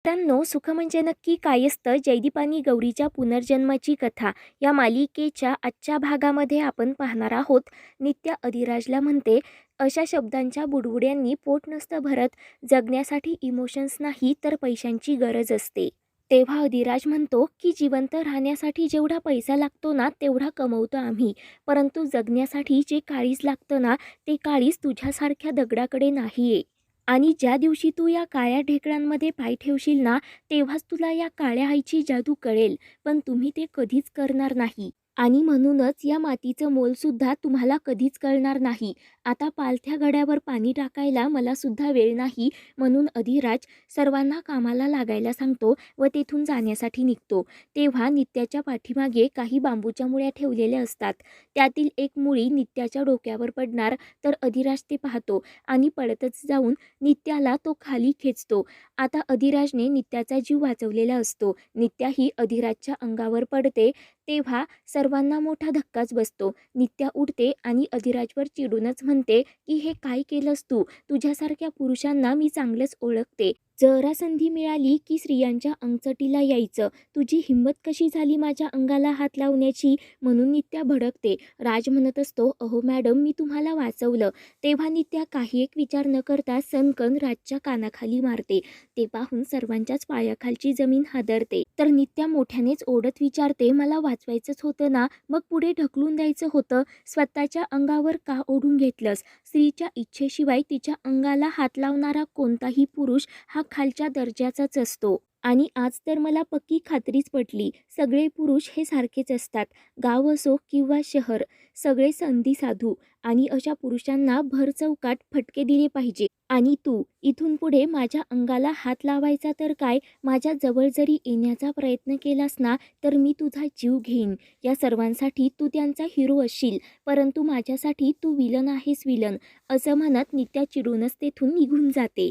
मित्रांनो, सुख म्हणजे नक्की काय असतं? जयदीप आणि गौरीच्या पुनर्जन्माची कथा या मालिकेच्या आजच्या भागामध्ये आपण पाहणार आहोत. नित्या अधिराजला म्हणते, अशा शब्दांच्या बुडबुड्यांनी पोट नसतं भरत. जगण्यासाठी इमोशन्स नाही तर पैशांची गरज असते. तेव्हा अधिराज म्हणतो की जिवंत राहण्यासाठी जेवढा पैसा लागतो ना तेवढा कमवतो आम्ही, परंतु जगण्यासाठी जे काळीज लागतं ना ते काळीज तुझ्यासारख्या दगडाकडे नाहीये. आणि ज्या दिवशी तू या काळ्या ढेकळांमध्ये पाय ठेवशील ना तेव्हाच तुला या काळ्या आईची जादू कळेल, पण तुम्ही ते कधीच करणार नाही. आणि म्हणूनच या मातीचं मोलसुद्धा तुम्हाला कधीच कळणार नाही. आता पालथ्या घड्यावर पाणी टाकायला मला सुद्धा वेळ नाही, म्हणून अधिराज सर्वांना कामाला लागायला सांगतो व तेथून जाण्यासाठी निघतो. तेव्हा नित्याच्या पाठीमागे काही बांबूच्या मुळ्या ठेवलेल्या असतात. त्यातील एक मुळी नित्याच्या डोक्यावर पडणार तर अधिराज ते पाहतो आणि पळतच जाऊन नित्याला तो खाली खेचतो. आता अधिराजने नित्याचा जीव वाचवलेला असतो. नित्या ही अधिराजच्या अंगावर पडते. तेव्हा सर्वांना मोठा धक्काच बसतो. नित्या उठते आणि अधिराजवर चिडूनच म्हणते की हे काय केलंस तू? तुझ्यासारख्या पुरुषांना मी चांगलंच ओळखते. जरा संधी मिळाली की स्त्रियांच्या अंगचटीला यायचं. तुझी हिंमत कशी झाली माझ्या अंगाला हात लावण्याची? म्हणून नित्या भडकते. राज म्हणत असतो, अहो मॅडम, मी तुम्हाला वाचवलं. तेव्हा नित्या काही एक विचार न करता सनकन राजच्या कानाखाली मारते. ते पाहून सर्वांच्याच पायाखालची जमीन हादरते. तर नित्या मोठ्यानेच ओढत विचारते, मला वाचवायचंच होतं ना, मग पुढे ढकलून द्यायचं होतं. स्वतःच्या अंगावर का ओढून घेतलंस? स्त्रीच्या इच्छेशिवाय तिच्या अंगाला हात लावणारा कोणताही पुरुष हा खालच्या दर्जाचाच असतो. आणि आज तर मला पक्की खात्रीच पटली, सगळे पुरुष हे सारखेच असतात. गाव असो किंवा शहर, सगळे संधी साधू. आणि अशा पुरुषांना भर चौकाट फटके दिले पाहिजे. आणि तू इथून पुढे माझ्या अंगाला हात लावायचा तर काय, माझ्या जवळ जरी येण्याचा प्रयत्न केलास ना तर मी तुझा जीव घेईन. या सर्वांसाठी तू त्यांचा हिरो असशील, परंतु माझ्यासाठी तू विलन आहेस, विलन. असं म्हणत नित्या चिडूनच तेथून निघून जाते.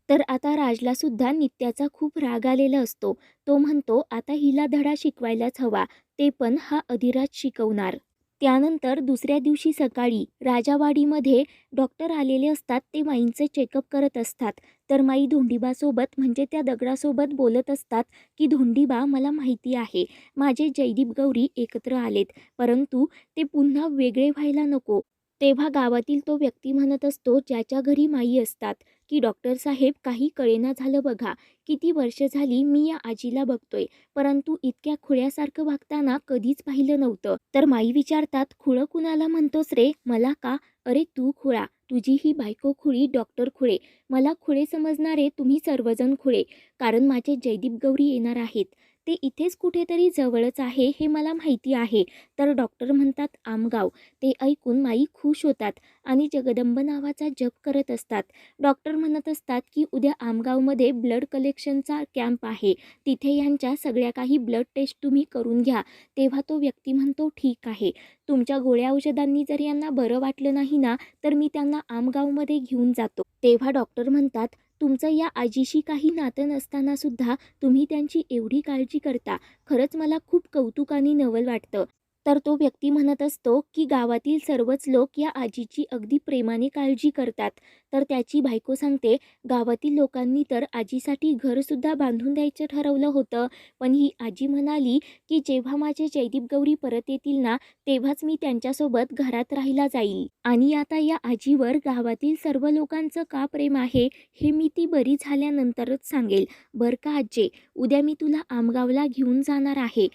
तर आता राजला सुद्धा नित्याचा खूप राग आलेला असतो. तो म्हणतो, आता हिला धडा शिकवायलाच हवा, ते पण हा अधिराज शिकवणार. त्यानंतर दुसऱ्या दिवशी सकाळी राजावाडीमध्ये डॉक्टर आलेले असतात. ते माईंचं चेकअप करत असतात. तर माई धोंडीबासोबत म्हणजे त्या दगडासोबत बोलत असतात की धोंडीबा, मला माहिती आहे माझे जयदीप गौरी एकत्र आलेत, परंतु ते पुन्हा वेगळे व्हायला नको. तेव्हा गावातील तो व्यक्ती म्हणत असतो ज्याच्या घरी माई असतात की डॉक्टर साहेब, काही कळेना झालं बघा. किती वर्ष झाली मी या आजीला बघतोय, परंतु इतक्या खुळ्यासारखं वागताना कधीच पाहिलं नव्हतं. तर माई विचारतात, खुळं कुणाला म्हणतोस रे? मला का? अरे तू खुळा, तुझी ही बायको खुळी, डॉक्टर खुळे. मला खुळे समजणारे तुम्ही सर्वजण खुळे, कारण माझे जयदीप गौरी येणार आहेत. ते इथेच कुठेतरी जवळच आहे हे मला माहिती आहे. तर डॉक्टर म्हणतात आमगाव. ते ऐकून माई खुश होतात आणि जगदंब नावाचा जप करत असतात. डॉक्टर म्हणत असतात की उद्या आमगावमध्ये ब्लड कलेक्शनचा कॅम्प आहे, तिथे यांच्या सगळ्या काही ब्लड टेस्ट तुम्ही करून घ्या. तेव्हा तो व्यक्ती म्हणतो, ठीक आहे, तुमच्या गोळ्या औषधांनी जर यांना बरं वाटलं नाही ना तर मी त्यांना आमगावमध्ये घेऊन जातो. तेव्हा डॉक्टर म्हणतात, तुमचं या आजीशी काही नातं नसताना सुद्धा तुम्ही त्यांची एवढी काळजी करता, खरंच मला खूप कौतुक आणि नवल वाटतं. तर तो व्यक्ती म्हणत असतो की गावातील सर्वच लोक या आजीची अगदी प्रेमाने काळजी करतात. तर त्याची बायको सांगते, गावातील लोकांनी तर आजीसाठी घरसुद्धा बांधून द्यायचं ठरवलं होतं, पण ही आजी म्हणाली की जेव्हा माझे जयदीप गौरी परत येतील ना तेव्हाच मी त्यांच्यासोबत घरात राहायला जाईल. आणि आता या आजीवर गावातील सर्व लोकांचं का प्रेम आहे हे मी ती बरी झाल्यानंतरच सांगेल, बरं का आजे. उद्या मी तुला आमगावला घेऊन जाणार आहे.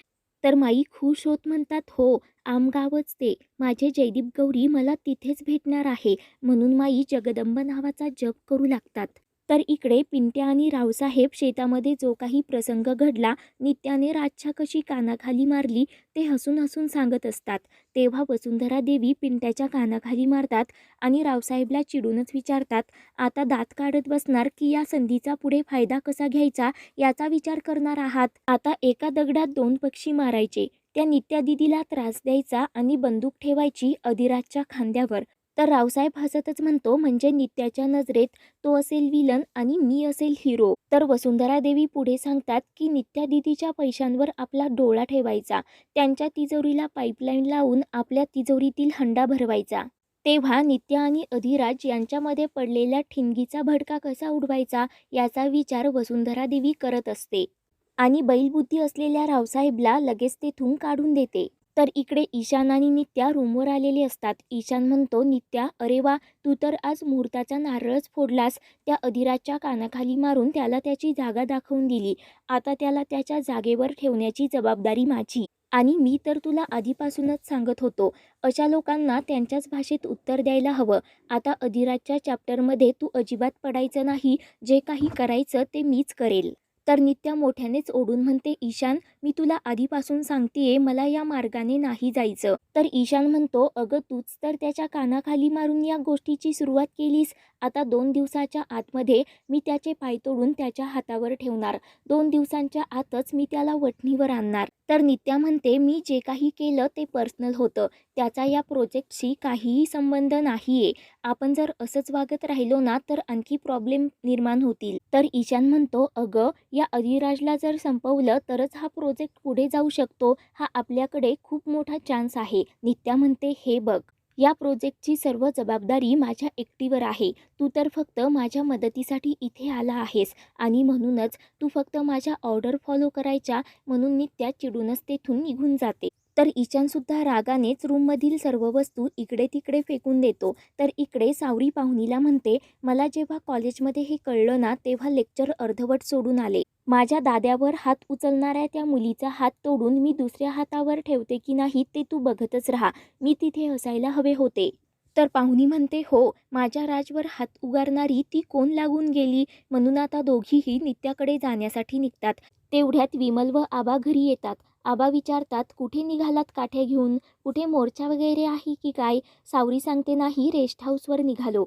तर माई खुश होत म्हणतात, हो, आमगावच ते, माझे जयदीप गौरी मला तिथेच भेटणार आहे. म्हणून माई जगदंब नावाचा जप करू लागतात. तर इकडे पिंट्या आणि रावसाहेब शेतामध्ये जो काही प्रसंग घडला, नित्याने राजच्या कशी कानाखाली मारली, ते हसून हसून सांगत असतात. तेव्हा वसुंधरा देवी पिंट्याच्या कानाखाली मारतात आणि रावसाहेबला चिडूनच विचारतात, आता दात काढत बसणार की या संधीचा पुढे फायदा कसा घ्यायचा याचा विचार करणार आहात? आता एका दगडात दोन पक्षी मारायचे. त्या नित्या दिदीला त्रास द्यायचा आणि बंदूक ठेवायची अधिराजच्या खांद्यावर. तर रावसाहेब हसतच म्हणतो, म्हणजे नित्याच्या नजरेत तो असेल विलन आणि मी असेल हिरो. तर वसुंधरा देवी पुढे सांगतात की नित्या दिदीच्या पैशांवर आपला डोळा ठेवायचा, त्यांच्या तिजोरीला पाईपलाईन लावून आपल्या तिजोरीतील हंडा भरवायचा. तेव्हा नित्या आणि अधिराज यांच्यामध्ये पडलेल्या ठिणगीचा भडका कसा उडवायचा याचा विचार वसुंधरा देवी करत असते आणि बैलबुद्धी असलेल्या रावसाहेबला लगेच तेथून काढून देते. तर इकडे ईशान आणि नित्या रूमवर आलेले असतात. ईशान म्हणतो, नित्या, अरे वा, तू तर आज मुहूर्ताचा नारळच फोडलास. त्या अधिराजच्या कानाखाली मारून त्याला त्याची जागा दाखवून दिली. आता त्याला त्याच्या जागेवर ठेवण्याची जबाबदारी माझी. आणि मी तर तुला आधीपासूनच सांगत होतो, अशा लोकांना त्यांच्याच भाषेत उत्तर द्यायला हवं. आता अधिराजच्या चॅप्टरमध्ये तू अजिबात पडायचं नाही. जे काही करायचं ते मीच करेल. तर नित्या मोठ्यानेच ओढून म्हणते, ईशान, मी तुला आधीपासून सांगतेय, मला या मार्गाने नाही जायचं. तर ईशान म्हणतो, अगं तूच तर त्याच्या कानाखाली मारून या गोष्टीची सुरुवात केलीस. आता 2 दिवसाच्या आतमध्ये मी त्याचे पाय तोडून त्याच्या हातावर ठेवणार. 2 दिवसांच्या आतच मी त्याला वठणीवर आणणार. तर नित्या म्हणते, मी जे काही केलं ते पर्सनल होतं. त्याचा या प्रोजेक्टशी काहीही संबंध नाहीये. आपण जर असंच वागत राहिलो ना तर आणखी प्रॉब्लेम निर्माण होतील. तर ईशान म्हणतो, अगं, या अधिराजला जर संपवलं तरच हा प्रोजेक्ट पुढे जाऊ शकतो. हा आपल्याकडे खूप मोठा चान्स आहे. नित्या म्हणते, हे बघ, या प्रोजेक्टची सर्व जबाबदारी माझ्या एकटीवर आहे. तू तर फक्त माझ्या मदतीसाठी इथे आला आहेस आणि म्हणूनच तू फक्त माझ्या ऑर्डर फॉलो करायच्या, म्हणून नित्या चिडूनच तेथून निघून जाते. तर ईशानसुद्धा रागानेच रूममधील सर्व वस्तू इकडे तिकडे फेकून देतो. तर इकडे सावरी पाहुणीला म्हणते, मला जेव्हा कॉलेजमध्ये हे कळलं ना तेव्हा लेक्चर अर्धवट सोडून आले. माझ्या दाद्यावर हात उचलणाऱ्या त्या मुलीचा हात तोडून मी दुसऱ्या हातावर ठेवते की नाही ते तू बघतच राहा. मी तिथे असायला हवे होते. तर पाहुणी म्हणते, हो, माझ्या राजवर हात उगारणारी ती कोण लागून गेली. म्हणून आता दोघीही नित्याकडे जाण्यासाठी निघतात. तेवढ्यात विमल व आबा घरी येतात. आबा विचारतात, कुठे निघालात काठ्या घेऊन? कुठे मोर्चा वगैरे आहे की काय? सावरी सांगते, नाही, रेस्ट हाऊसवर निघालो.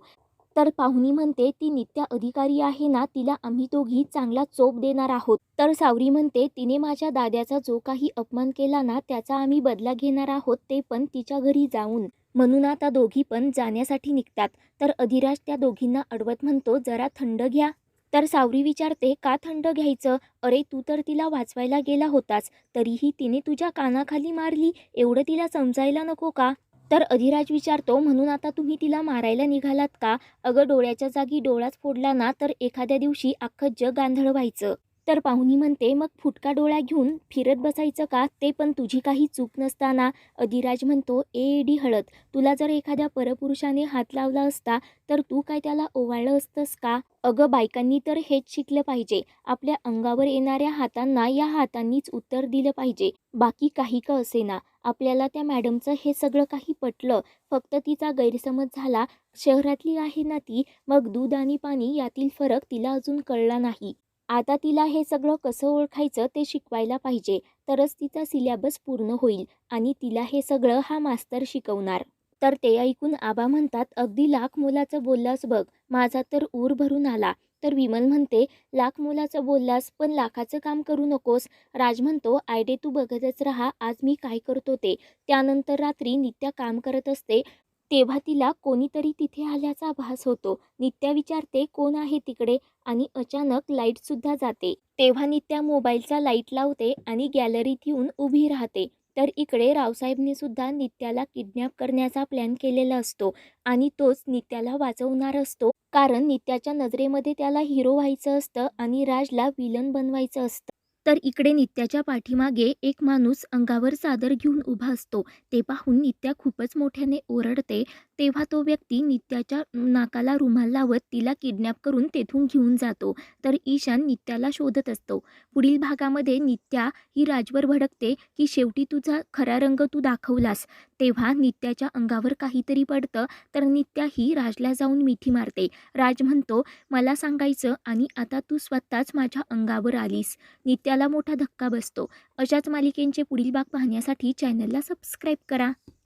तर पाहुणी म्हणते, ती नित्या अधिकारी आहे ना, तिला आम्ही दोघी चांगला चोप देणार आहोत. तर सावरी म्हणते, तिने माझ्या दाद्याचा जो काही अपमान केला ना त्याचा आम्ही बदला घेणार आहोत, ते पण तिच्या घरी जाऊन. म्हणून आता दोघी पण जाण्यासाठी निघतात. तर अधिराज त्या दोघींना अडवत म्हणतो, जरा थंड घ्या. तर सावरी विचारते, का थंड घ्यायचं? अरे, तू तर तिला वाचवायला गेला होतास, तरीही तिने तुझ्या कानाखाली मारली. एवढं तिला समजायला नको का? तर अधिराज विचारतो, म्हणून आता तुम्ही तिला मारायला निघालात का? अगं, डोळ्याच्या जागी डोळाच फोडला ना तर एखाद्या दिवशी अख्खं जग आंधळ व्हायचं. तर पाहुणी म्हणते, मग फुटका डोळा घेऊन फिरत बसायचं का? ते पण तुझी काही चूक नसताना. अधिराज म्हणतो, एडी हळद, तुला जर एखाद्या परपुरुषाने हात लावला असता तर तू काय त्याला ओवाळलं असतंस का? अगं, बायकांनी तर हेच शिकलं पाहिजे. आपल्या अंगावर येणाऱ्या हातांना या हातांनीच उत्तर दिलं पाहिजे. बाकी काही का असेना. आपल्याला त्या मॅडमचं हे सगळं काही पटलं. फक्त तिचा गैरसमज झाला. शहरातली आहे ना ती, मग दूध आणि पाणी यातील फरक तिला अजून कळला नाही. आता तिला हे सगळं कसं ओळखायचं ते शिकवायला पाहिजे. तरच तिचा सिलॅबस पूर्ण होईल आणि तिला हे सगळं हा मास्तर शिकवणार. तर ते ऐकून आबा म्हणतात, अगदी लाख मोलाचं बोललास बघ, माझा तर ऊर भरून आला. तर विमल म्हणते, लाख मोलाचं बोललास पण लाखाचं काम करू नकोस. राज म्हणतो, आयडे, तू बघतच राहा आज मी काय करतो ते. त्यानंतर रात्री नित्या काम करत असते तेव्हा तिला कोणीतरी तिथे आल्याचा भास होतो. नित्या विचारते, कोण आहे तिकडे? आणि अचानक लाईटसुद्धा जाते. तेव्हा नित्या मोबाईलचा लाईट लावते आणि गॅलरीत येऊन उभी राहते. तर इकडे रावसाहेबने सुद्धा नित्याला किडनॅप करण्याचा प्लॅन केलेला असतो आणि तोच नित्याला वाचवणार असतो. कारण नित्याच्या नजरेमध्ये त्याला हिरो व्हायचं असतं आणि राजला विलन बनवायचं असतं. तर इकडे नित्याच्या पाठीमागे एक माणूस अंगावर चादर घेऊन उभा असतो. ते पाहून नित्या खूपच मोठ्याने ओरडते. तेव्हा तो व्यक्ती नित्याच्या नाकाला रुमाल लावत तिला किडनॅप करून तेथून घेऊन जातो. तर ईशान नित्याला शोधत असतो. पुढील भागामध्ये नित्या ही राजवर भडकते की शेवटी तुझा खरा रंग तू दाखवलास. तेव्हा नित्याच्या अंगावर काहीतरी पडतं. तर नित्या ही राजला जाऊन मिठी मारते. राज म्हणतो, मला सांगायचं आणि आता तू स्वतःच माझ्या अंगावर आलीस. नित्याला मोठा धक्का बसतो. अशाच मालिकेंचे पुढील भाग पाहण्यासाठी चॅनलला सबस्क्राईब करा.